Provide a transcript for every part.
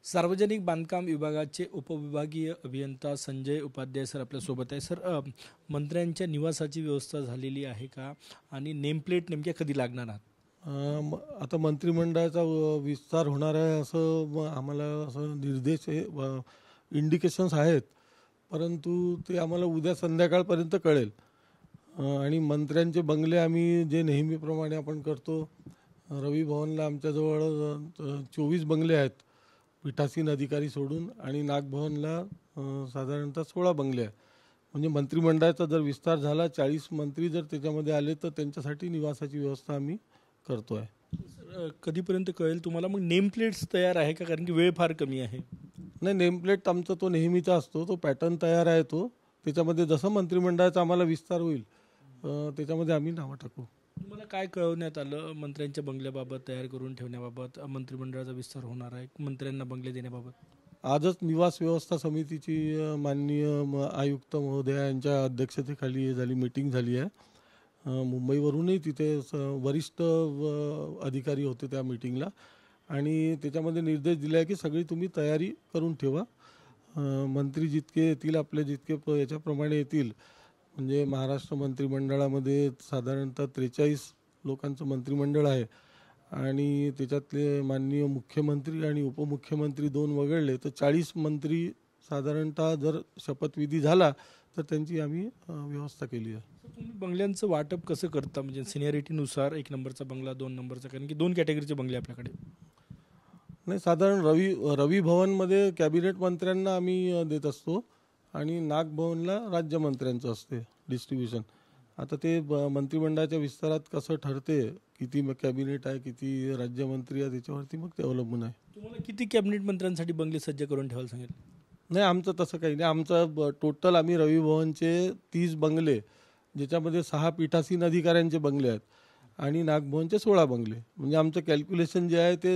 सार्वजनिक बांधकाम विभागाचे उपविभागीय अभियंता संजय उपाध्याय सर आपल्यासोबत आहे. सर, मंत्र्यांच्या निवासाची व्यवस्था झालेली आहे का आणि नेमप्लेट नेमक्या कधी लागणार आहात? आता मंत्रिमंडळाचा विस्तार होणार आहे असं आम्हाला असं निर्देश इंडिकेशन्स आहेत, परंतु ते आम्हाला उद्या संध्याकाळपर्यंत कळेल. आणि मंत्र्यांचे बंगले आम्ही जे नेहमीप्रमाणे आपण करतो, रवी भवनला आमच्याजवळ 24 बंगले आहेत पीठासीन अधिकारी सोडून, आणि नागभवनला साधारणतः 16 बंगले आहेत. म्हणजे मंत्रिमंडळाचा जर विस्तार झाला, 40 मंत्री जर त्याच्यामध्ये आले तर त्यांच्यासाठी निवासाची व्यवस्था आम्ही करतो आहे. कधीपर्यंत कळेल तुम्हाला? मग नेम प्लेट्स तयार आहे का? कारण की वेळ फार कमी आहे. नाही, नेमप्लेट आमचा तो नेहमीचा असतो, तो पॅटर्न तयार आहे. तो त्याच्यामध्ये जसं मंत्रिमंडळाचा आम्हाला विस्तार होईल त्याच्यामध्ये आम्ही नावं टाकू. तुम्हाला काय कळवण्यात आलं मंत्र्यांच्या बंगल्याबाबत, तयार करून ठेवण्याबाबत? मंत्रिमंडळाचा विस्तार होणार आहे, मंत्र्यांना बंगले देण्याबाबत आजच निवास व्यवस्था समितीची माननीय आयुक्त महोदया यांच्या अध्यक्षतेखाली झाली मीटिंग झाली आहे. मुंबईवरूनही तिथे वरिष्ठ अधिकारी होते त्या मीटिंगला, आणि त्याच्यामध्ये निर्देश दिले आहे की सगळी तुम्ही तयारी करून ठेवा. मंत्री जितके येतील, आपले जितके याच्याप्रमाणे येतील, म्हणजे महाराष्ट्र मंत्रिमंडळामध्ये साधारणतः 43 लोकांचं मंत्रिमंडळ आहे, आणि त्याच्यातले माननीय मुख्यमंत्री आणि उपमुख्यमंत्री 2 वगळले तर 40 मंत्री साधारणतः जर शपथविधी झाला तर त्यांची आम्ही व्यवस्था केली आहे. तुम्ही बंगल्यांचं वाटप कसं करता? म्हणजे सिनियरिटीनुसार 1 नंबरचा बंगला, 2 नंबरचा, कारण की 2 कॅटेगरीचे बंगले आपल्याकडे. नाही, साधारण रवी भवनमध्ये कॅबिनेट मंत्र्यांना आम्ही देत असतो, आणि नागभवनला राज्यमंत्र्यांचं असते डिस्ट्रीब्युशन. आता ते मंत्रिमंडळाच्या विस्तारात कसं ठरते, किती कॅबिनेट आहे, किती राज्यमंत्री आहे, त्याच्यावरती मग ते अवलंबून आहे. तुम्हाला किती कॅबिनेट मंत्र्यांसाठी बंगले सज्ज करून ठेवायला सांगेल? नाही, आमचं तसं काही नाही. आमचं टोटल आम्ही रवी भवनचे 30 बंगले, ज्याच्यामध्ये 6 पीठासीन अधिकाऱ्यांचे बंगले आहेत, आणि नागभवनचे 16 बंगले. म्हणजे आमचं कॅल्क्युलेशन जे आहे ते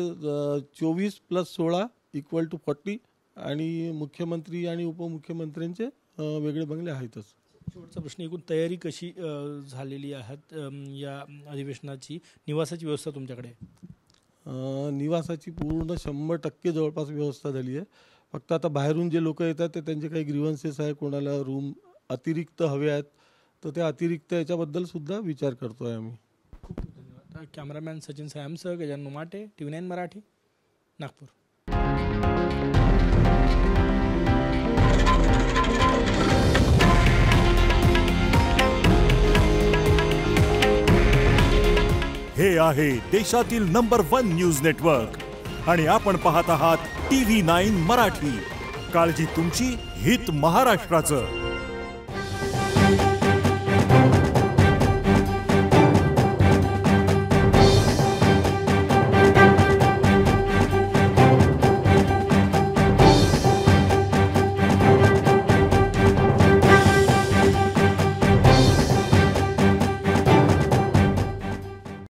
24 + 16 = 40, आणि मुख्यमंत्री आणि उपमुख्यमंत्र्यांचे वेगळे बंगले आहेतच. शेवटचा प्रश्न, एकूण तयारी कशी झालेली आहात या अधिवेशनाची? निवासाची व्यवस्था तुमच्याकडे? निवासाची पूर्ण 100% जवळपास व्यवस्था झाली आहे. फक्त आता बाहेरून जे लोक येतात ते त्यांचे काही ग्रीव्हन्सेस आहे, कोणाला रूम अतिरिक्त हवे आहेत, तर ते अतिरिक्त याच्याबद्दल सुद्धा विचार करतो आहे आम्ही. खूप खूप धन्यवाद. कॅमेरामॅन सचिन सायमसह गजानन उमाटे, TV9 मराठी, नागपूर. हे आहे देशातील नंबर 1 न्यूज नेटवर्क, आणि आपण पाहत आहात TV9 मराठी. काळजी तुमची, हित महाराष्ट्राचं.